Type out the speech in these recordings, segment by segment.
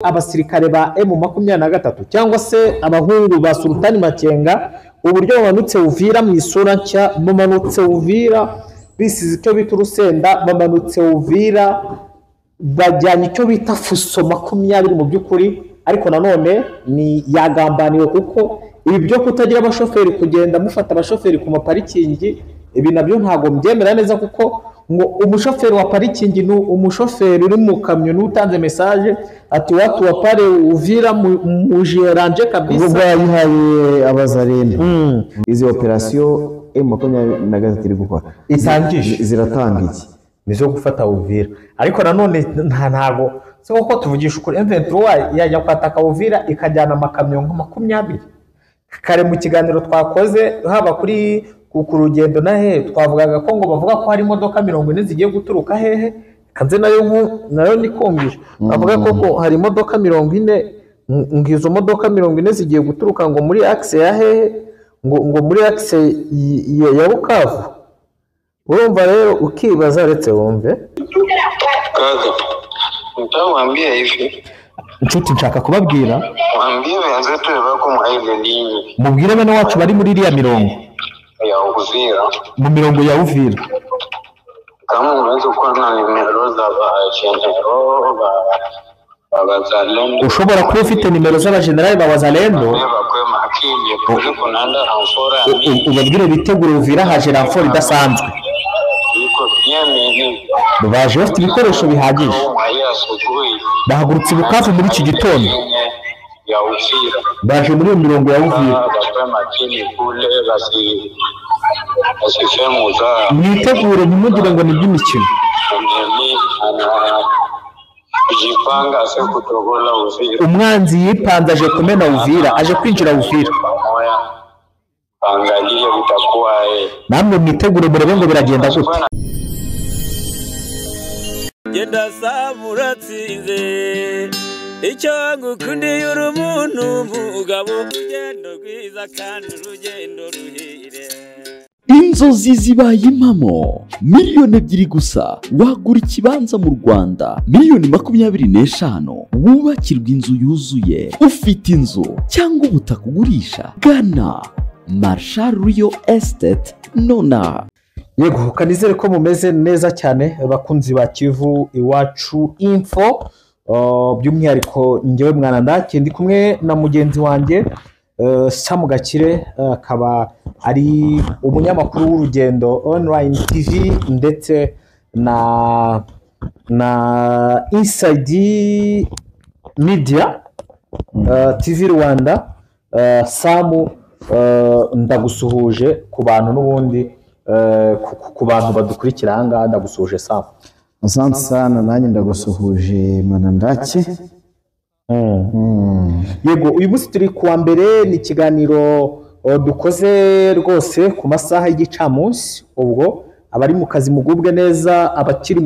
abasirikare ba M23 cyangwa se abahungu ba Sultani Makenga uburyo bamanutse Uvira mu isura nshya, bamanutse Uvira bisize icyo bita urusenda, bamanutse Uvira bajyanye icyo bita fuso 20 mu by'ukuri, ariko nanone ni yagambaniwe kuko ibi byo kutagira abashoferi kugenda mufata abashoferi ku maparikingi, ibi nabyo ntago mbyemera neza kuko ngo umushoferi wa parikingi ni umushoferi uri mu kamyo n'utanze message ati watu wa pale Uvira mujiranje kabisa, ubwo yayihaye abazarenda. Izi operation M23 iri gukora itangije ziratanga iki nizo gufata Uvira, ariko nanone ntago so uko tuvugisha ukuri M23 yajya kwataka Uvira ikajyana amakamyo nka 20. Kare mu kiganiro twakoze haba kuri ku rugendo na twavugaga ko ngo bavuga ko hari imodoka 40 zigiye guturuka hehe, kanze nayo nikumvisha bavuga ko hari imodoka 40, ngizo modoka 40 zigiye guturuka ngo muri axe ya hehe, ngo muri axe ya Bukavu. Urumva rero ukibaza retse wumve kaga ntamwambia hivi inshuti nshaka kubabwira mwambie wenze tureba ko mwaile linyi mubwire bene wacu bari muri iriya mirongo ya Uvira, mu mirongo ya Uvira, kama unaweza kuwa na nimero za general wazalendo, ushobora kuba ufite nimero z'abajenerali ba wazalendo bakwe makini kuri kunanda ramfora ubabwire bitegure Uvira haje ramfora idasanzwe, iko byemeye baje bafite ibikoresho bihagije, bahagurutse Bukavu muri iki gitondo ya Uvira, baje muri mirongo ya Uvira, bakwe makini kule basifemuza mwitegure ntimugire ngo ni by'imikino, kujipanga se kutogola Uvira, umwanzi yipanze aje kumena Uvira, aje kwinjira Uvira, angalie bitakuwa namwe mwitegure murebe ngo biragenda gute. Genda samuratsinze icyo ngukundiye uri umuntu mugabo, urugendo rwiza kandi urugendo ruhire. Inzozi zibaye impamo, miliyoni 2 gusa wagura ikibanza mu Rwanda, miliyoni 25 wubakirwa inzu yuzuye. Ufite inzu cyangwa ubutaka ugurisha, gana Marshal Real Estate nona. Yego kanizere ko mumeze neza cyane bakunzi ba Kivu Iwacu Info, by'umwihariko njyewe mwana ndake ndi kumwe na mugenzi wanjye Sam Gakire, akaba ari umunyamakuru w'urugendo online TV ndetse na Inside Media TV Rwanda. Sam, ndagusuhuje ku bantu n'ubundi ku bantu badukurikira hanga, ndagusuhuje Sam. Asante sana, nanjye ndagusuhuje mwana ndake. Yego uyu munsi turi kuwa mbere, ni ikiganiro dukoze rwose ku masaha y'igicamunsi, ubwo abari mu kazi mugubwe neza,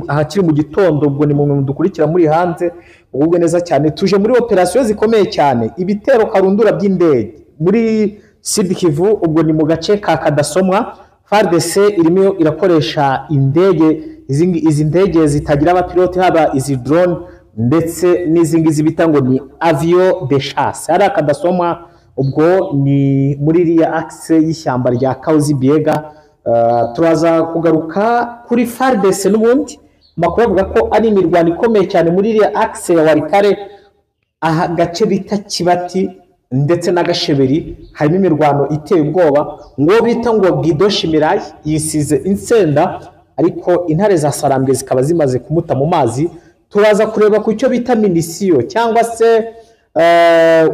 ahakiri mu gitondo ubwo ni mu dukurikira muri hanze mugubwe neza cyane. Tuje muri operasiyo zikomeye cyane, ibitero karundura by'indege muri Sud Kivu, ubwo ni mu gace ka Kadasomwa. FARDC irimo irakoresha indege, izi ndege zitagira abapilote, haba izi drone ndetse n'izingizi bita ngo ni avion de chasse. Hari Kadasomwa, ubwo ni muri iriya axe y'ishyamba rya Kauzi Biega. Turaza kugaruka kuri FARDC n'ubundi makuru avuga ko ari imirwano ikomeye cyane muri iriya axe ya Warikare, aha gace bita Kibati ndetse na Gasheberi, harimo imirwano iteye ubwoba, ngo bita ngo Gidoshi Mirai yisize insenda, ariko intare za Sarambwe zikaba zimaze kumuta mu mazi. Turaza kureba ku cyo bita minisiyo cyangwa se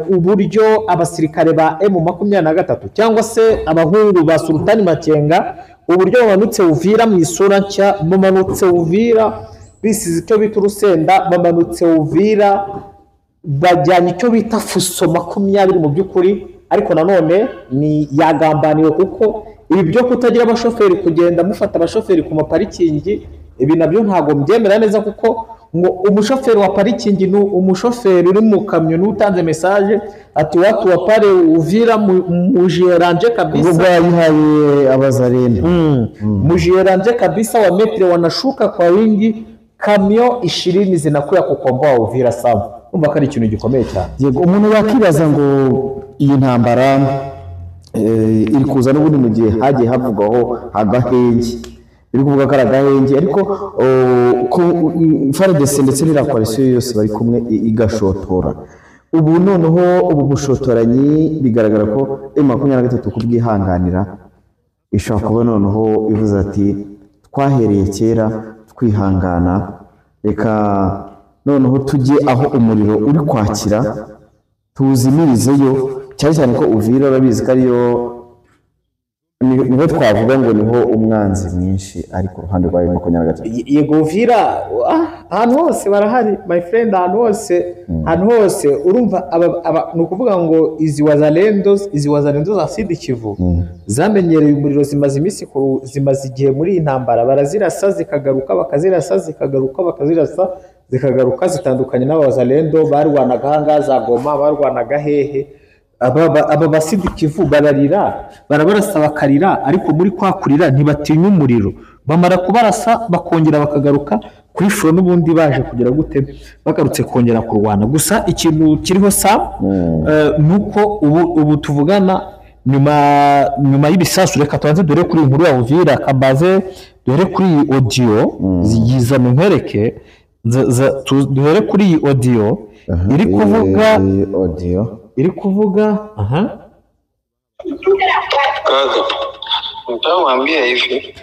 uburyo abasirikare ba M23 cyangwa se abahungu ba Sultani Makenga uburyo bamanutse Uvira mu isura nshya, bamanutse Uvira bisize icyo bita urusenda, bamanutse Uvira bajyanye icyo bita fuso 20 mu by'ukuri, ariko nanone ni yagambaniwe kuko ibi byo kutagira abashoferi kugenda mufata abashoferi ku maparikingi, ibi nabyo ntago mbyemera neza kuko ngo umushoferi wa parikingi ni umushoferi uri mu kamyo n'utanze message ati watu wa pale Uvira mujiranje kabisa, ubwo yayihaye abazarenda. Mujiranje kabisa, wa metre wanashuka kwa wingi, kamyo 20 zinakuya kukomboa Uvira. Sawa, umva ko ari ikintu gikomeye cyane. yego umuntu yakibaza ngo iyi ntambara iri kuza n'ubundi mu gihe hagiye havugwaho agahenge biri kuvuga ko ari agahenge ariko FARDC ndetse n'iriya koalisiyo yose bari kumwe igashotora ubu noneho ubu bushotoranyi bigaragara ko M23 kubwihanganira ishobora kuba noneho ivuze ati twahereye kera twihangana reka noneho tujye aho umuriro uri kwakira tuzimirizeyo cyane cyane ko Uvira urabizi ko ariyo niho twavuga ngo niho umwanzi mwinshi ari ku ruhande rwa M23. Yego Uvira ahantu hose barahari my friend, ahantu hose urumva ni ukuvuga ngo izi wazalendo za Sud Kivu zamenyereye umuriro, zimaze igihe muri iyi ntambara, barazirasa zikagaruka, bakazirasa zikagaruka, bakazirasa zikagaruka, zitandukanye n'abazalendo barwanaga hanga za Goma, barwanaga hehe. Aba ba Sud Kivu barabarasa bakarira, ariko muri kwakurira ntibatinya umuriro, bamara kubarasa bakongera bakagaruka kuri furo n'ubundi baje kugira gute bagarutse kongera kurwana. Gusa ikintu kiriho nuko ubu tuvugana nyuma y'ibisasu, reka tubanze dore kuri inkuru ya Uvira Kabaze, dore kuri audio ziyizana nkwereke, dore kuri audio iri kuvuga Kaga, nitawambia hivi.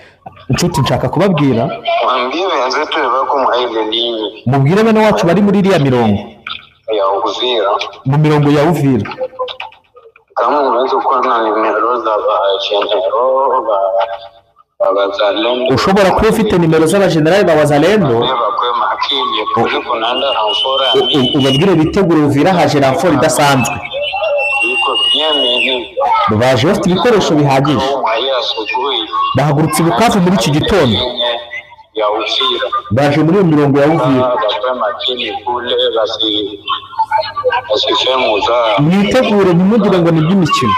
Inshuti nshaka kubabwira, Mwambie wenzetu wako mwa ile linyi mubwire bene wacu bari muri iriya mirongo ya Uvira. mu mirongo ya Uvira, Kama unaweza kuwa na nimero za general wazalendo, ushobora kuba ufite nimero z'abajenerali ba wazalendo, bakwe makini kuri kunanda ramfora ubabwire bitegure Uvira haje ramfora idasanzwe. iko byemeye Baje bafite ibikoresho bihagije, bahagurutse Bukavu muri iki gitondo, ya Uvira. baje muri iyo mirongo ya Uvira. Bakwe makini kule basifemuza Mwitegure ntimugire ngo ni iby'imikino.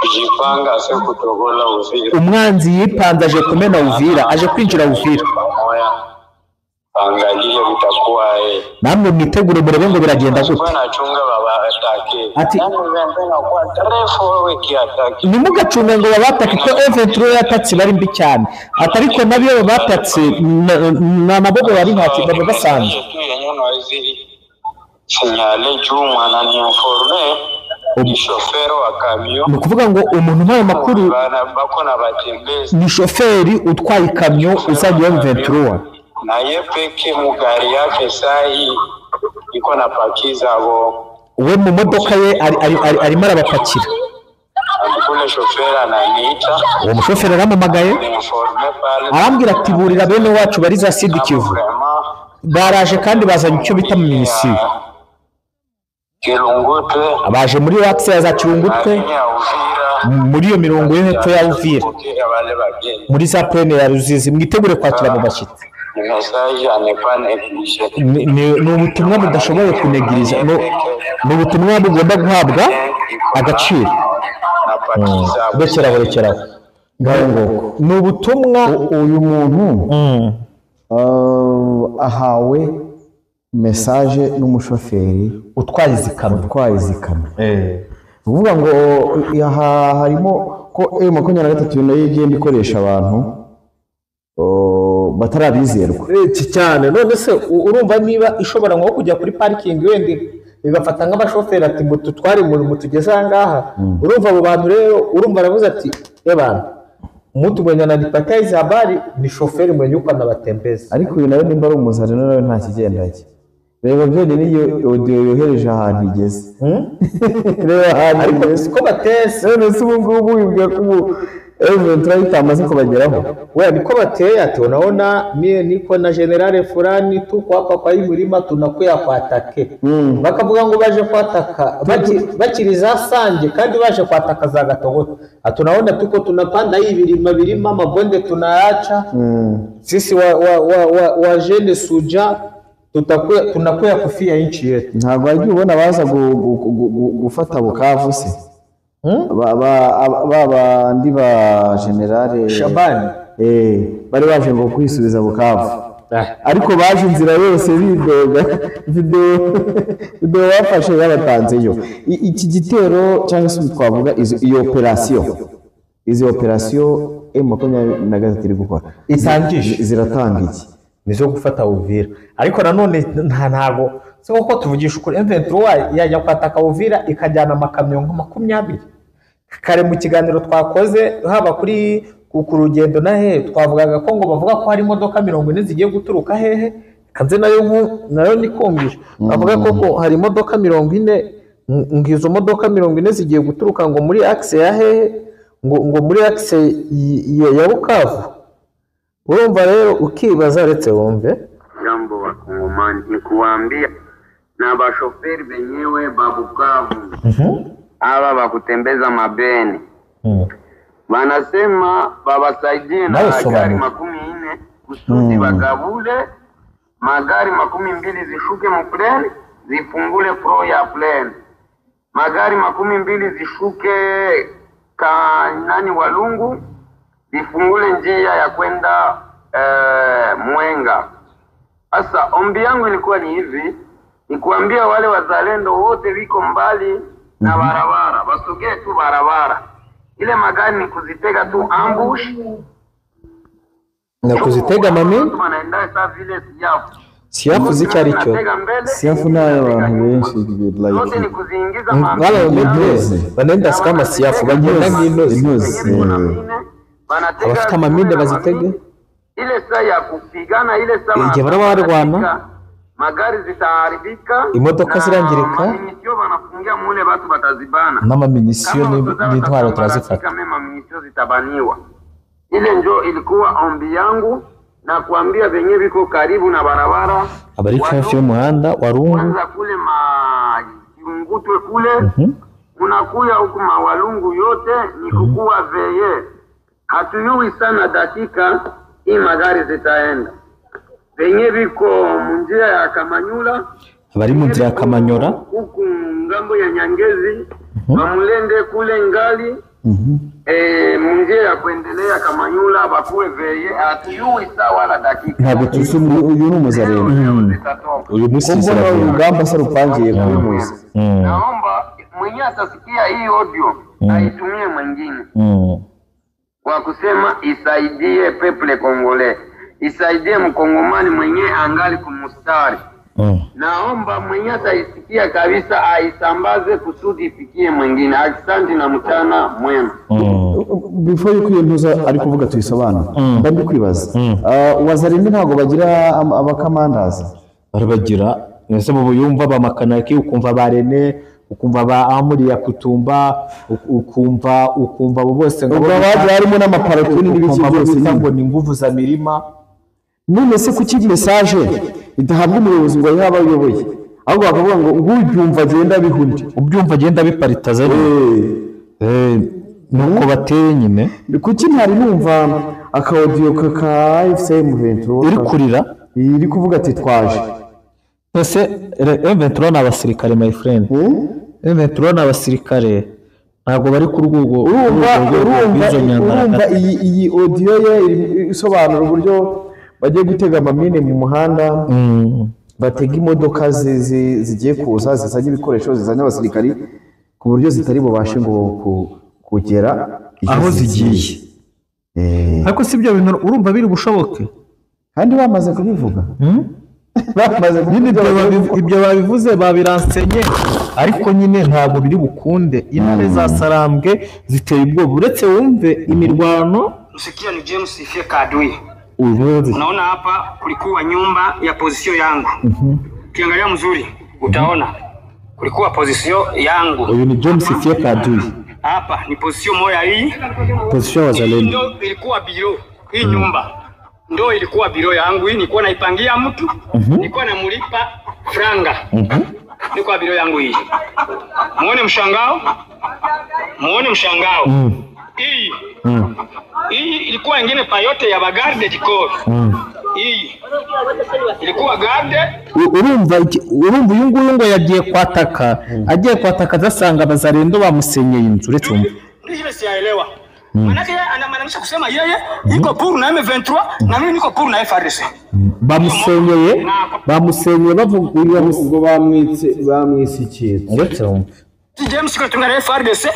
kujipanga se kutogola Uvira. Umwanzi yipanze aje kumena Uvira, aje kwinjira Uvira. Angalie vitakuwa Namwe mwitegure murebe ngo biragenda gute. wanachunga baba atake Ati kwa trefo wiki atake nimugacunga ngo babatake ko M23 yatatse bari mbi cyane, atariko nabyo batatse na nabo bari ntacyo baba basanze. yenyewe hizi sinyale juma na ni informe shofero wa kamyo, Ni ukuvuga ngo umuntu ntayo makuru bako na batembezi ni shoferi utwaye ikamyo uzajya M23, na ye peke mugari yake sai iko na pakiza abo we mu modoka ye arimo arabapakira. kule shofera ananiita, Uwo mushoferi aramamagaye informe pale arambwira ati burira bene wacu bari za Sud Kivu, baraje kandi bazanye icyo bita mu minisiyo, Kilungutwe baje muri wakisi ya za Kirungutwe, ya Uvira muri iyo mirongo yo hepfo ya Uvira, kutia wale bageni. muri za plene ya Ruzizi. Mwitegure kwakira mu bashyitsi. Ni message anepane klishe Ni ubutumwa budashoboye kunegiriza, ni ubutumwa bugomba guhabwa agaciro. na pakiza Rekeraho ngaho ngoko ni ubutumwa. uyu muntu ahawe message n'umushoferi utwaye izi kamyo, uvuga ngo aha harimo ko M23 nayo igenda ikoresha abantu batarabizerwa cyane. None se urumva niba ishobora nko kujya kuri parking wenda igafata nk'abashoferi ati ngo tutware mu tugeze aha ngaha, urumva abo bantu rero, urumva aravuze ati bana mtu mwenye ananipatiza habari ni shoferi mwenye uko anabatembeza. ariko uyu nawe nimba ari umuzarino nawe nta kigendanye. Reba byonyine iyo audio yohereje ahantu igeze, reba ahantu Ariko siko batese, none se ubu ngubu wibwira ko ubu M23 itamaze kubageraho. wewe niko bateye ati unaona mie niko na generale fulani tuko hapa kwa hii mlima tunakuya kwatake. Bakavuga ngo baje kwataka bakiri za Sanje kandi baje kwataka za Gatogoto. Atunaona tuko tunapanda hii vilima mabonde tunaacha. Sisi wa jene suja tunakuya kufia nchi yetu. Ntabwo wagiye ubona baza gufata Bukavu se bandi ba generale Shabani bari baje ngo kwisubiza Bukavu. ariko baje inzira yose bidoga video bafashe yabatanzeyo iki gitero cyangwa se twavuga iyo operasiyo M23 iri gukora itangije ziratanga iki nizo gufata Uvira ariko nanone ntago siko ko tuvugisha ukuri M23 yajya kwataka Uvira ikajyana amakamyo nka 20 kare mu kiganiro twakoze haba kuri ku rugendo nahe twavugaga ko ngo bavuga ko hari imodoka 40 zigiye guturuka hehe kanze nayo nikumvisha bavuga ko hari imodoka 40 ngizo modoka 40 zigiye guturuka ngo muri axe ya hehe ngo muri axe ya Bukavu urumva rero ukibaza retse wumve jambo wakongomani ni kuambia na bashoferi benyewe babukavu aba bakutembeza mabeni wanasema babasaidie na magari 40 kusudi bagabule magari 12 zishuke mplane zifungule pro ya plane magari 12 zishuke nani Walungu zifungule njia ya kwenda Mwenga. Sasa ombi yangu ilikuwa ni hivi, ni kuambia wale wazalendo wote wiko mbali na barabara, wasogee tu barabara. Ile magari ni kuzitega tu ambush na kuzitega mami wanaenda saa vile siafu zicyari cyo siafu nayo abantu benshi yote ni kuziingiza wala wanaenda kama siafu bagenda nk'inozi abafite amaminde bazitege ile saa ya kupigana ile saa igihe barwana magari zitaharibika imodoka zirangirika minisio wanafungia mule watu batazibana mama minisio ni ntwaro turazifata kama minisio zitabaniwa ile ndio ilikuwa ombi yangu na kuambia venye viko karibu na barabara abari hafi y'umuhanda Walungu kwanza kule Kirungutwe kule unakuya huku Walungu yote ni kukua veye hatuyui sana dakika hii magari zitaenda venye viko munjia ya Kamanyula abari mu nzira ya Kamanyora huku ngambo ya Nyangezi bamulende kule ngali munjia ya kuendelea Kamanyula bakuwe veye hatuyui saa wala dakika ntabwo tuzi uyu ni umuzarendo uyu musi mbona urugamba se rupangiye kuri muzi naomba mwenye atasikia hii audio aitumie mwingine kwa kusema isaidie peple Kongole isaidie mkongomani mwenye angali kumustari naomba mwenye ataisikia kabisa aisambaze kusudi ifikie mwingine asante na mchana mwema before yuko iyo ntuza ari kuvuga tuyisobanura ndandi kwibaza wazarinde ntago bagira abakamandaza barabagira mwese mu buyumva bamakanaki ukumva barene ukumva ba Amuri ya Kutumba ukumva bose ngo baje harimo n'amaparotini n'ibiki byose ngo ni nguvu za mirima none se kuki message idahabwa umuyobozi ngo yaba ayoboye ahubwo bakavuga ngo ubyumva agenda bihundi ubyumva agenda biparitaza nuko bateye nyine kuki ntari numva akaudio ka FCM Ventura iri kurira iri kuvuga ati twaje ese M23 n'abasirikare my friend M23 n'abasirikare ntabwo bari ku rwego urumva iyi audio ye isobanura uburyo bagiye gutega amamine mu muhanda batega imodoka zigiye kuza zizanye ibikoresho zizanye abasirikari ku buryo zitari bubashe ngo kugera aho zigiye ariko si byo bintu urumva biri bushoboke kandi bamaze kubivuga ibyo babivuze babiransenye ariko nyine ntabwo biri bukunde intare za Sarambwe ziteye ubwoba uretse wumve imirwano usikia ni James Ifeka adui unaona hapa kulikuwa nyumba ya pozisio yangu kiangalia mzuri utaona kulikuwa pozisio yangu uyu ni James Ifeka adui hapa ni pozisio moja hii pozisio wazalendo ndio ilikuwa biro hii nyumba ndio ilikuwa biro yangu hii nilikuwa naipangia mtu nilikuwa namulipa franga nilikuwa biro yangu hii muone mshangao hii hii ilikuwa ingine pa yote ya bagarde dikor hii ilikuwa garde urumva uyu nguyu ngo yagiye kwataka agiye kwataka zasanga bazarendo bamusenyeye inzu uretse umva ile siyaelewa Manake yeye anamaanisha kusema yeye iko pour na M23 na mimi niko pour na FARDC. Bamusenyeye bavuga ubwo bamwise ikintu ndetse James kwa tunga na FARDC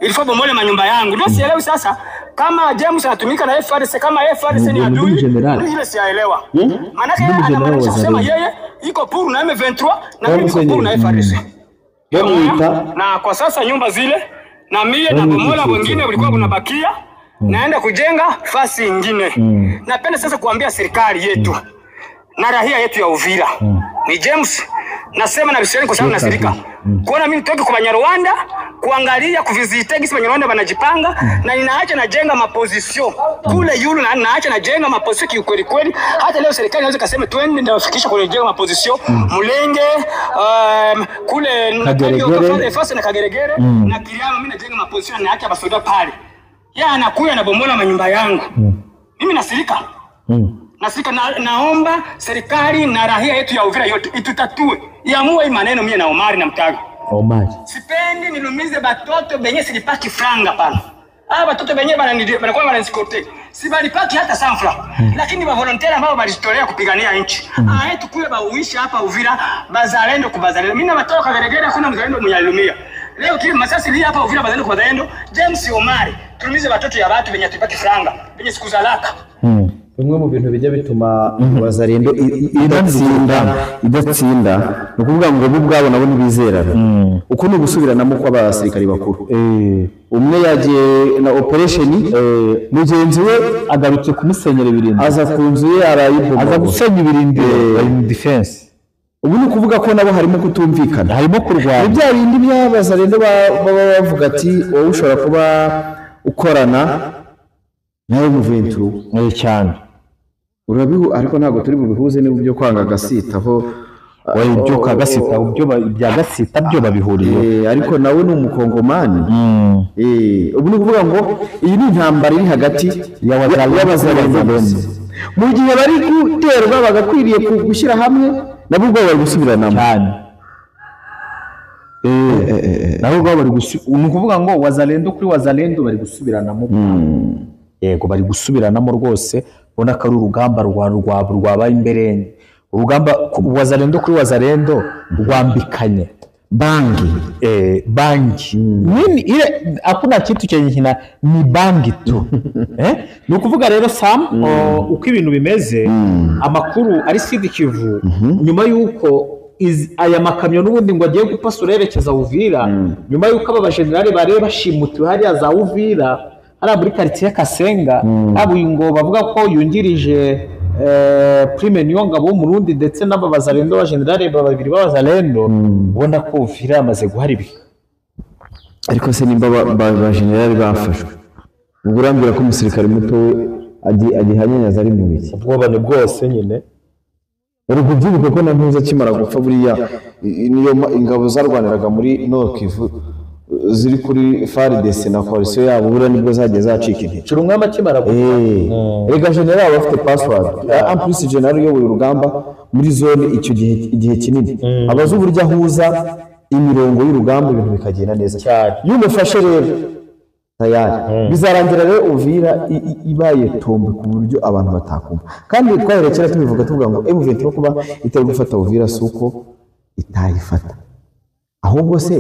ilifaa bomole manyumba yangu. Ndio sielewi sasa kama James anatumika na FARDC kama FARDC ni adui. Ile sielewa. Manake anamaanisha kusema yeye iko pour na M23 na mimi niko pour na FARDC. Na kwa sasa nyumba zile na mie na bomola wengine walikuwa kunabakia naenda kujenga fasi nyingine. Napenda sasa kuambia serikali yetu na raia yetu ya Uvira. Ni James nasema na biseni kwa sababu nasirika. Kuona mimi nitoke kwa Banyarwanda kuangalia kuvisite gisi Banyarwanda banajipanga na ninaacha najenga maposition kule yulu na naacha najenga maposition kiukweli kweli. Hata leo serikali inaweza kusema twende ndio fikisha kule jenga maposition Mulenge kule na fasi na Kageregere na Kiriama mimi najenga maposition na naacha basoda pale. Yeye anakuja na bomola manyumba yangu. Mimi nasirika. Nasika naomba serikali na raia yetu ya Uvira yote itutatue. Iamue maneno mimi na Omari na Mtaga. Omari. Sipendi nilumize batoto benye silipaki franga pana. Batoto benye banakuwa bananikote. Si balipaki hata sanfra. Lakini ba volontaire ambao balijitolea kupigania nchi. Yetu kule bauishi hapa Uvira bazalendo kubazalendo. Mimi na watoto Kageregere hakuna mzalendo mnyalumia. Leo kile masasi li hapa Uvira bazalendo kubazalendo. James Omari. Tulumize batoto ya watu benye tulipaki franga. Benye siku za laka. Bimwe mu bintu bijya bituma Wazalendo idatsinda no kuvuga ngo bo bwabo nabo nibizerana uko no gusubiranamo kw'abasirikari bakuru umwe yagiye na operation mugenzi we agarutse kumusenyera ibirindiro aza kunzu ye arayiboga aza gusenya ibirindiro in defense ubu ni kuvuga ko nabo harimo kutumvikana harimo kurwana ibya bindi by'Abazalendo bavuga ati wowe ushobora kuba ukorana nawe M23 cyane urabihu ariko ntago turi bubihuze n'ubyo kwanga gasitaho ibyo kagasita ubyo bya gasita byo babihuriye ariko nawe ni umukongomani ubu ni kuvuga ngo iyi ni intambara iri hagati y'Abazalendo mu gihe bari guterwa bagakwiriye gushyira hamwe nabo ubwo bari gusubiranamo cyane nabo ubwo bari ni kuvuga ngo Wazalendo kuri Wazalendo bari gusubiranamo yego bari gusubiranamo rwose ubona ko ari urugamba rwabaye imberenge urugamba Wazalendo kuri Wazalendo rwambikanye bangi nini ile hakuna kitu chenye ni bangi tu ni ukuvuga rero Sam uko ibintu bimeze amakuru ari Sud Kivu nyuma yuko aya makamyo n'ubundi ngo agiye gupasa urerekeza Uvira nyuma yuko aba generale bare bashimutiwe hariya za Uvira ari muri quartier Kasenga abo ngo bavuga ko yungirije Prime Niyongabo mu Burundi ndetse n'abazalendo ba generale babiri b'Abazalendo ubona ko Uvira amaze guharibika ariko se nimba ba generale bafashwe ubwo ko umusirikare muto agihanyanyaza ari mu biki ubwobane bwose nyine urugo by'uko ko nampuza kimara gupfa buriya niyo ingabo zarwaniraga muri Nord Kivu ziri kuri FARDC na coalition yabo bura nibwo zagiye zacika intege curumwa makimara rega general bafite password en plus general yo buri rugamba muri zone icyo gihe kinini abazo burya huza imirongo y'urugamba ibintu bikagenda neza cyane yumufashe rero tayari bizarangira rero Uvira ibaye tombe ku buryo abantu batakumva kandi twaherekera tubivuga tuvuga ngo M23 kuba itari gufata Uvira suko itayifata ahubwo se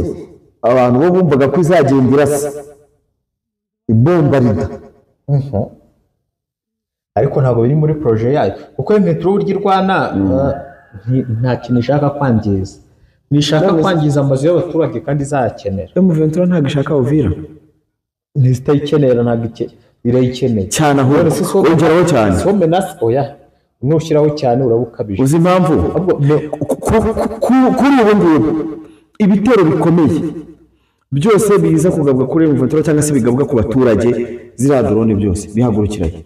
abantu bo bumvaga ko izagendera ibomba rida ariko ntabwo biri muri projet yayo kuko M23 urwirwana nta kintu ishaka kwangiza nishaka kwangiza amazu y'abaturage kandi izakenera M23 ntabwo ishaka Uvira nizitayikenera ntabwo irayikeneye cyane aho ongeraho cyane so menace oya nushyiraho cyane urabukabije uzi impamvu kuri ubu ngubu ibitero bikomeye byose biza kugabwa kuri M23 cyangwa se bigabwa ku baturage zira drone byose bihagurukiraye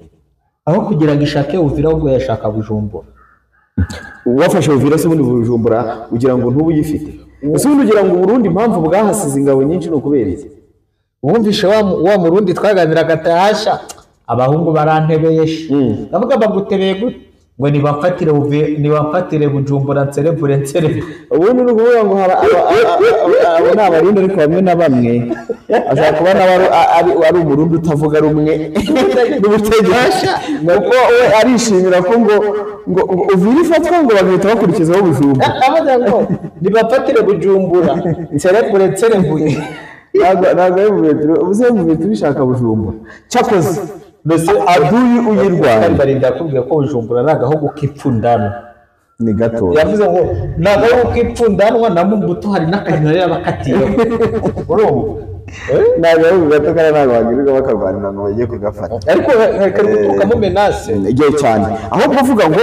aho kugira ngo ishake Uvira ahubwo yashaka Bujumbura wafashe Uvira se bundi Bujumbura ugira ngo ntubu yifite ese ubundi ugira ngo Burundi impamvu bwahasize ingabo nyinshi no kubereza wumvishe wa Murundi twaganiraga atahasha abahungu barantebeye ndavuga bagutebeye gute ngo nibafatire Bujumbura nserebure ubundi ni ukuvuga ngo abo ni abarundi ariko bamwe na bamwe ashobora kuba ari umurundi utavuga rumwe n'ubutegetsi kuko we arishimira ko ngo uvira ifatwa ngo bagahita bakurikizaho Bujumbura nibafatire Bujumbura nserebure ntabwo ubuze bishaka Bujumbura cyakoze mbese aduyi uyirwaye barinda yakubwiye ko Bujumbura ari agahugu k'ipfundano ni gato yavuze ngo ni agahugu k'ipfundanwa na Mbuto hari n'akantu yari abakatiyeho ni agahugu gato kandi ntabwo bagirirwa bakarwanira ngo bagiye kugafata ariko kari guturukamo menase igihe cyane aho kuvuga ngo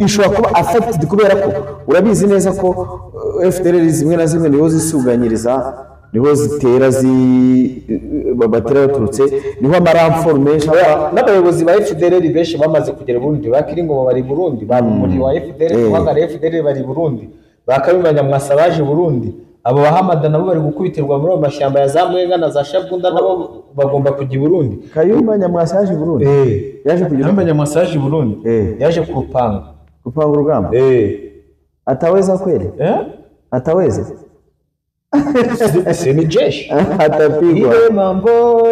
ishobora kuba affected kubera ko urabizi neza ko FDLR zimwe na zimwe niho zisuganyiriza niho zitera batera baturutse niho amaramformation n'abayobozi ba FDLR benshi bamaze kugera Burundi bakiri ngo bari Burundi muri wa FDLR bahagara FDLR bari Burundi bakabimanya mwasabaje Burundi abo bahamada nabo bari gukubitirwa muri amashyamba ya za Mwenga na za Shabunda nabo bagomba kujya Burundi Kayumba Nyamwasaje Burundi yaje kujya Kayumba Nyamwasaje Burundi yaje kurupanga urugamba ataweza kweli ataweza ni jeshi atapigwa ile mambo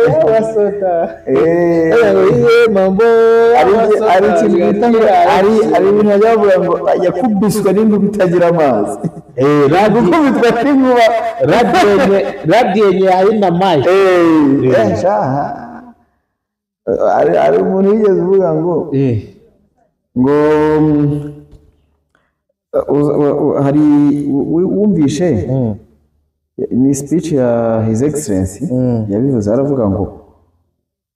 ya wasota ile mambo ari ibintu byavuga ngo yakubiswe n'indugu itagira amazi gukubitwa n'inkuba radiyenye haina maji ari umuntu yigeze uvuga ngo hari wumvishe ni speech ya His Excellency yabivuze aravuga ngo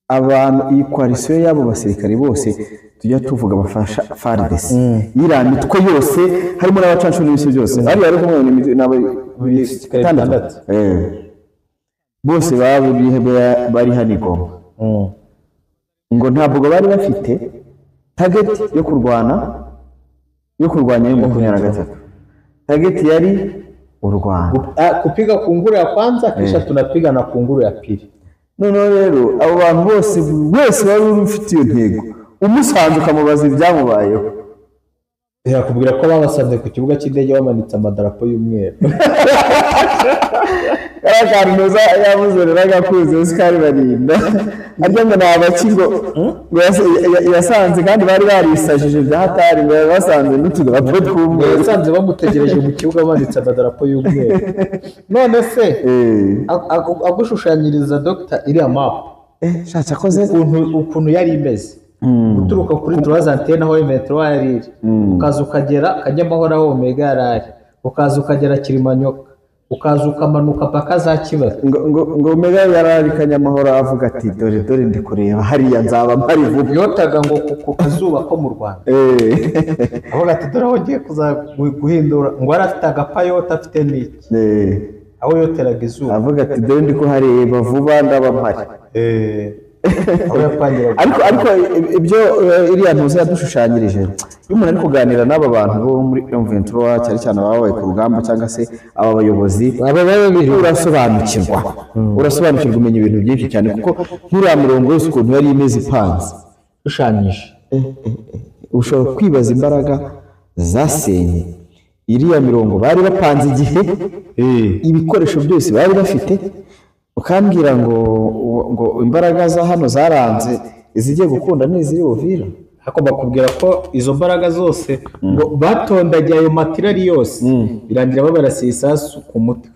abantu iyi coalition y'abo basirikari bose tujya tuvuga bafasha FARDC yiramitwe yose harimo n'abacancu n'ibisi byose ari kumwe n'abitandatu bose bari hanigoma ngo ntabwo bari bafite target yo kurwanya M23 target yari Rwanda kupiga kunguru ya kwanza kisha tunapiga na kunguru ya pili none rero abo bantu bose wari ufite iyo ntego umusanze ukamubaza ibyamubayeho yakubwira ko babasanze ku kibuga cy'indege bamanitse amadarapo y'umweru Karanuza yavuze ragakuze Oscar barinda arya ngo nabakigo yasanze kandi bari barisajije bya hatari ngo basanze n'utudarapo tw'umweru yasanze bamutegereje mu kibuga bamanitse amadarapo y'umweru none se agushushanyiriza Dr. iriya map shacha koze ukuntu yari imeze uturuka kuri Turazantene aho metro yari ukaza ukagera Kanyamahoro aho Omega yarari ukaza ukagera Kirimanyoka ukaza ukamanuka paka za Kibazo ngo Omega yarari Kanyamahoro avuga ati dore ndi kureba hariya nzaba mpari vuba yotaga ngo ku kazuba ko mu Rwanda avuga ati dore aho ngiye kuza guhindura ngo arafite agapayota afite n'iki aho yoteraga izuba avuga ati dore ndi ko hareba vuba ndaba mpari ariko ibyo iriya ntuza yadushushanyirije iyo umuntu ari kuganira n'aba bantu bo muri M23 cyane cyane ababaye ku rugamba cyangwa se aba bayobozi urasobanukirwa umenya ibintu byinshi cyane kuko nk'uriya mirongo yose ukuntu yari imeze ipanze ushushanyije ushobora kwibaza imbaraga zasenye iriya mirongo bari bapanze igihe ibikoresho byose bari bafite ukambwira ngo imbaraga za hano zaranze izigiye gukunda n'iziri Uvira hako bakubwira ko izo mbaraga zose ngo batondagiye ayo matirari yose birangira babarasiye isasu ku mutwe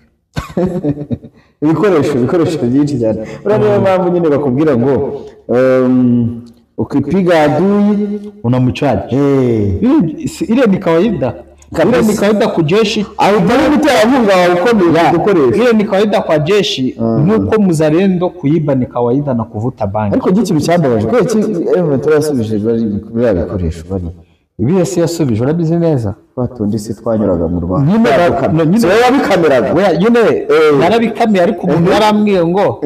ibikoresho byinshi cyane urabona mpamvu nyine bakubwira ngo ukipiga adui unamchaji ile ni kawaida ile ni kawaida kwa jeshi au bali mtaravunga ukomeye dukoresha ile ni kawaida kwa jeshi nuko muzalendo kuiba ni kawaida na kuvuta bangi ariko gikintu cyambabaje ko M23 yasubije bari bikoresho bari ibiye se yasubije urabizi neza batondise twanyuraga mu Rwanda nyine wabikameraga we nyine narabikamera ariko umuntu yarambwiye ngo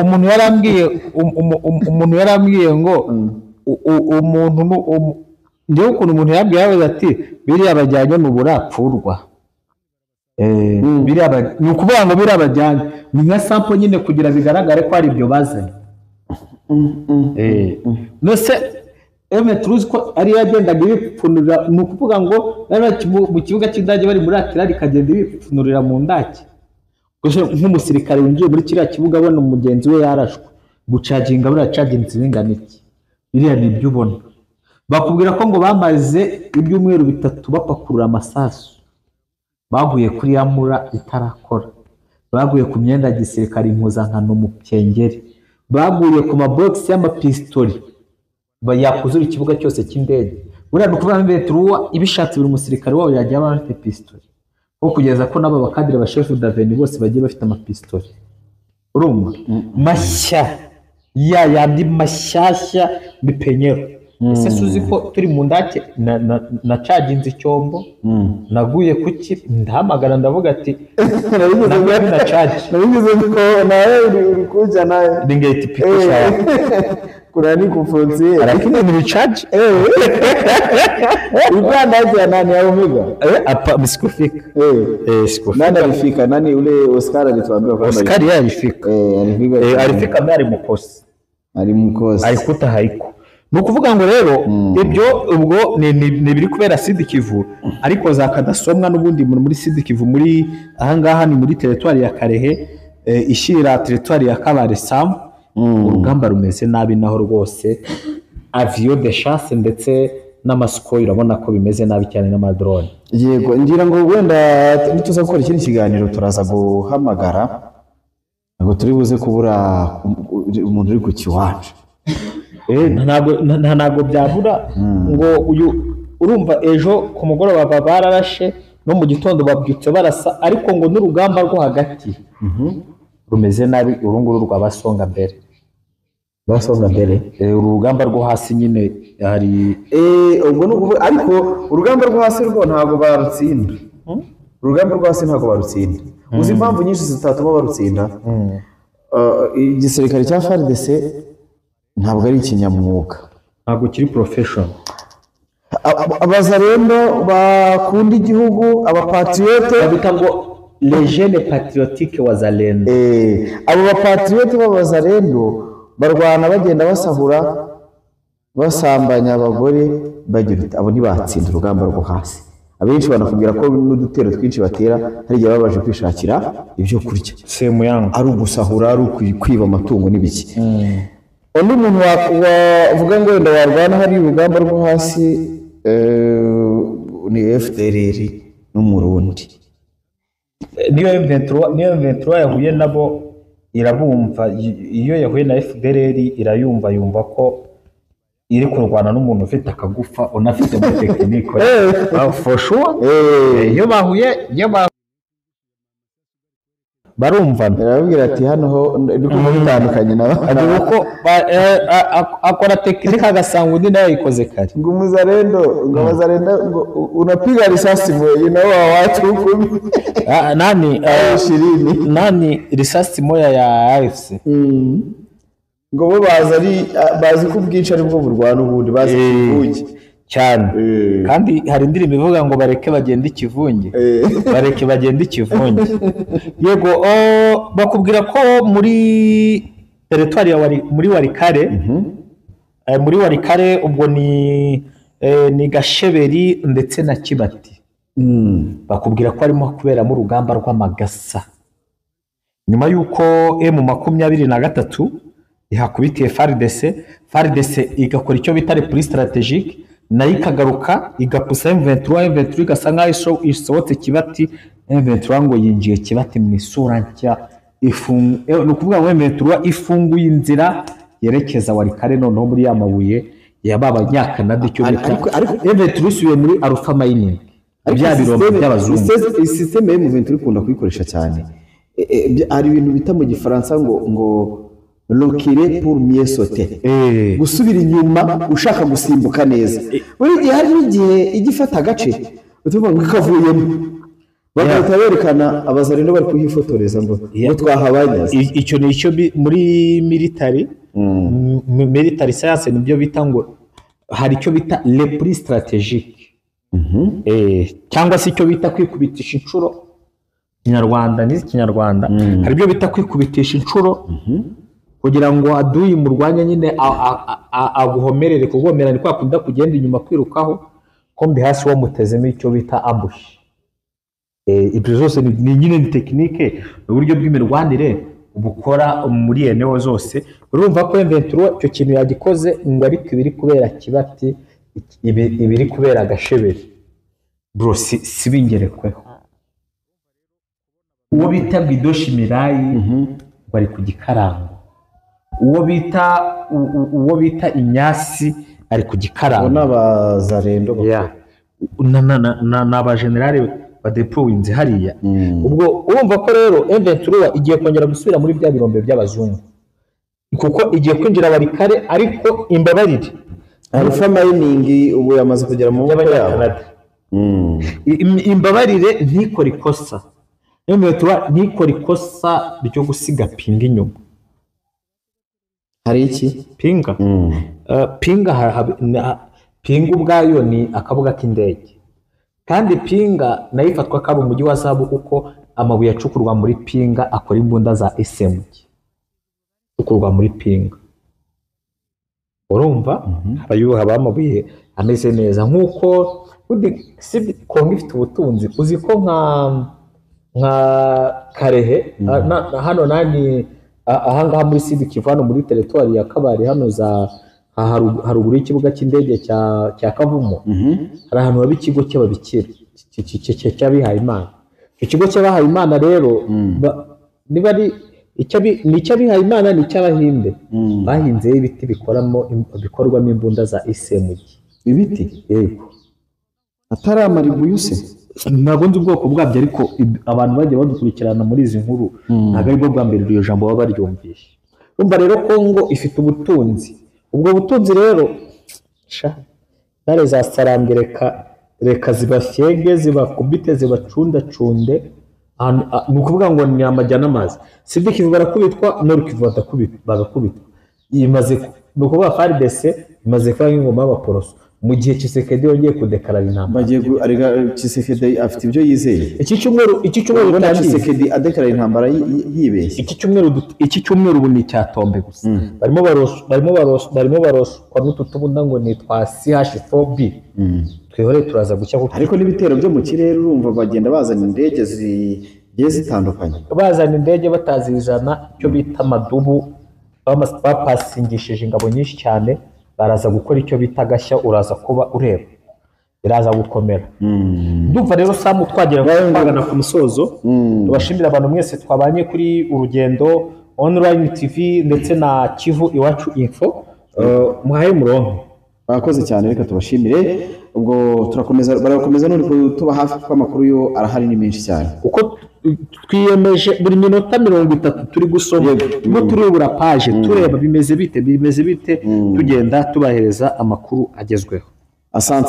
umuntu yarambwiye ngo umuntu ndiye ukuntu umuntu yabwiye yawe ati biriya bajyanye mu burapfurwa biriya ni ukuvuga ngo biriya bajyanye ni nka sample nyine kugira bigaragare ko ari ibyo bazanye nose turuzi ko ari yagendaga ibipfunurira ni ukuvuga ngo mu kibuga cy'indege bari muri atirari ikagenda ibipfunurira mu ndake nk'umusirikare winjiye muri kiriya kibuga abona umugenzi we yarashwe gucaginga buriya caginzi bingana iki biriya ni ibyo ubona bakubwira ko ngo bamaze ibyumweru 3 bapakurura amasasu baguye kuri yamura itarakora baguye ku myenda ya gisirikare impuzankano mu Pyengeri baguye ku mabox y'amapistori yakuzura ikibuga cyose cy'indege buriya ni ukuvuga ngo turuwa ibishatse buri musirikare wabo yajya aba afite pistori ko kugeza ko n'aba bakadire ba chef d'aveni bose bagiye bafite amapistori urumva mashya yandi mashyashya bipenyero ese suzi ko turi mu ndake na caginze icyombo naguye kuki ndahamagara ndavuga ati naguye na charge nabigize ko nawe uri kuja nawe ndingeti pikisha kurani kufunzi lakini ni charge Uganda ya nani ya Omega hapa msikufika sikufika nani alifika nani ule Oscar alituambia kwamba Oscar yeye alifika alifika mbari mukosi alikuta haiko nukuvuga ngo rero ibyo ubwo ni biri kubera Sud Kivu ariko zakadasomwa n'ubundi muri Sud Kivu muri ahangaha ni muri territoire ya Karehe ishira territoire ya Kabare Sam urugamba rumeze nabi naho rwose avion de chasse ndetse n'amasiko urabona ko bimeze nabi cyane n'amadrone yego ngira ngo wenda nituza gukora ikindi kiganiro turaza guhamagara ngo turi buze kubura umuntu uri ku kiwacu ntago byabura ngo uyu urumva ejo ku mugoroba bararashe no mu gitondo babyutse barasa ariko ngo n'urugamba rwo hagati rumeze nabi urunguru rw'abasonga mbere urugamba rwo hasi nyine hari ubwo nukuvuga ariko urugamba rwo hasi rwo ntago barutsinda urugamba rwo hasi ntago barutsinda uzi impamvu nyinshi zitatuma barutsinda igisirikare cya FARDC ntabwo ari ikinyamwuga ntabwo kiri profession abazarendo bakunda igihugu abapatriote babita ngo les jeunes patriotiques wazalendo abo bapatriote b'abazarendo barwana bagenda basahura basambanya abagore bagira abo ntibatsinda urugamba rwo hasi abenshi banakubwira ko n'udutero twinshi batera hari igihe babaje kwishakira ibyo kurya semu yangu ari ugusahura ari kwiba amatungo n'ibiki undi muntu wavuga ngo wenda warwana hari urugamba rwo hasi ni FDLR n'umurundi niyo M23 yahuye nabo irabumva iyo yahuye na FDLR yumva ko iri kurwana n'umuntu ufite akagufa unafite mu tekiniko for sure iyo bahuye barumva barabwira ati hano ho ndiko bitandukanye nabo uko akora tekinike agasanga undi nayo yikoze kare ngo umuzarendo ngo abazarenda ngo unapiga risasi moyo nawe watu huko nani risasi moya ya AFC ngo bo bazi ko ubwica ari bwo burwana ubundi bazi kivunge cyane kandi hari indirimbo ivuga ngo bareke bagende ikivunge bareke bagende ikivunge yego bakubwira ko muri territoire ya muri Warikare ubwo ni Gasheberi ndetse na Kibati bakubwira ko harimo kuberamo urugamba rw'amagasa nyuma yuko M23 ihakubitiye FARDC igakora icyo bita reprise stratégique nayo ikagaruka igapusa M23 igasa nkaho isohotse Kibati M23 ngo yinjiye Kibati mu isura nshya ni ukuvuga ngo M23 ifunguye inzira yerekeza Warikare noneho muri ya mabuye yababa Nyakanada icyo bita M23 isubiye muri Alpha Mining bya birombe by'abazungu systeme M23 ikunda kuyikoresha cyane hari ibintu bita mu gifaransa ngo reculer pour mieux sauter gusubira inyuma ushaka gusimbuka neza buri gihe hari igihe igifata agace utuvuga ngo kavuyemo bagahita berekana abazarendo bari kuhifotoreza ngo twahabanye icyo ni icyo muri military science nibyo bita ngo hari icyo bita reprise stratégique cyangwa se icyo bita kwikubitisha inshuro Kinyarwanda hari ibyo bita kwikubitisha inshuro kugira ngo aduyi murwanya nyine aguhomerere. Kugomera ni kwa kunda kugenda inyuma kwirukaho kombi hasi wamutezemo icyo bita ambush. Ibyo zose ni nyine ni tekinike uburyo bw'imirwanire bukora muri eneo zose. Urumva ko M23 icyo kintu yagikoze ngo ariko ibiri kubera Kibati, ibiri kubera Gasheberi bro, si bingerekweho. Uwo bita Bidoshi Mirayi bari ku Gikarango, uwo bita Inyasi ari ku Gikarango, n'abazarendo n'aba generale badeployinze hariya. Ubwo urumva ko rero M23 igiye kongera gusubira muri bya birombe by'abazungu, kuko igiye kwinjira bari kare, ariko imbabarire Alpha Mining ubu yamaze kugera mu y'Abanyakanada. Imbabarire ntikora ikosa, M23 ntikora ikosa ryo gusiga Pinga inyuma. Hari iki Pinga? Pinga ubwayo ni akabuga k'indege, kandi Pinga nayo ifatwa ko ari umujyi wa zahabu, kuko amabuye acukurwa muri Pinga akora imbunda za SMG acukurwa muri Pinga. Urumva haba amabuye ameze neza, nk'uko Kongo ifite ubutunzi. Uzi ko nka Karehe hano nani ahangaha muri Sud Kivu, hano muri territoire ya Kabare, hano za haruguru y'ikibuga cy'indege cya Kavumu, hari ahantu haba ikigo cy'ababikira cy'abihaye Imana. Ikigo cy'abihaye Imana rero niba ari icy'abihaye Imana ni icy'Abahinde, bahinzeho ibiti bikorwamo imbunda za SMG. Ibiti yego atari amaribuyu se? Ntabwo nzi ubwoko bwabyo, ariko abantu bagiye badukurikirana muri izi nkuru ntabwo aribwo bwa mbere iryo jambo baba baryumvishe. Urumva rero Kongo ifite ubutunzi, ubwo butunzi rero ntare za Sarambe reka zibafyege, zibakubite, zibacundacunde. Ni ukuvuga ngo ni amajyana amazi. Sud Kivu barakubitwa, Nord Kivu bagakubitwa. Ni ukuvuga FARDC imaze kuba nk'ingoma y'abaporoso mu gihe Tshisekedi yongeye kudekarara intambara. Tshisekedi afite ibyo yizeye. Iki cyumweru Tshisekedi adekarara intambara yibeshye. Iki cyumweru ubu ni cyatombe gusa. Barimo baroswa n'utu tubunda ngo ni twa CH4B. Twihore turaza gucya, kuko ariko n'ibitero byo mu kirere urumva bagenda bazana indege zigiye zitandukanye, bazana indege batazizana icyo bita madubu, bapasingishije ingabo nyinshi cyane. Baraza gukora icyo bita gashya, uraza kuba ureba, biraza gukomera. Ndumva rero Samu twagira kwagana ku musozo. Tubashimira abantu mwese twabanye kuri Urugendo Online TV ndetse na Kivu Iwacu Info. Muhaye murongo, bakoze cyane, reka tubashimire. Ubwo barakomeza no kutuba hafi, kwa makuru yo arahari ni menshi cyane, uko twiyemeje buri minota 30 turi gusoma, no turebura page tureba bimeze bite, tugenda tubahereza amakuru agezweho. Asante.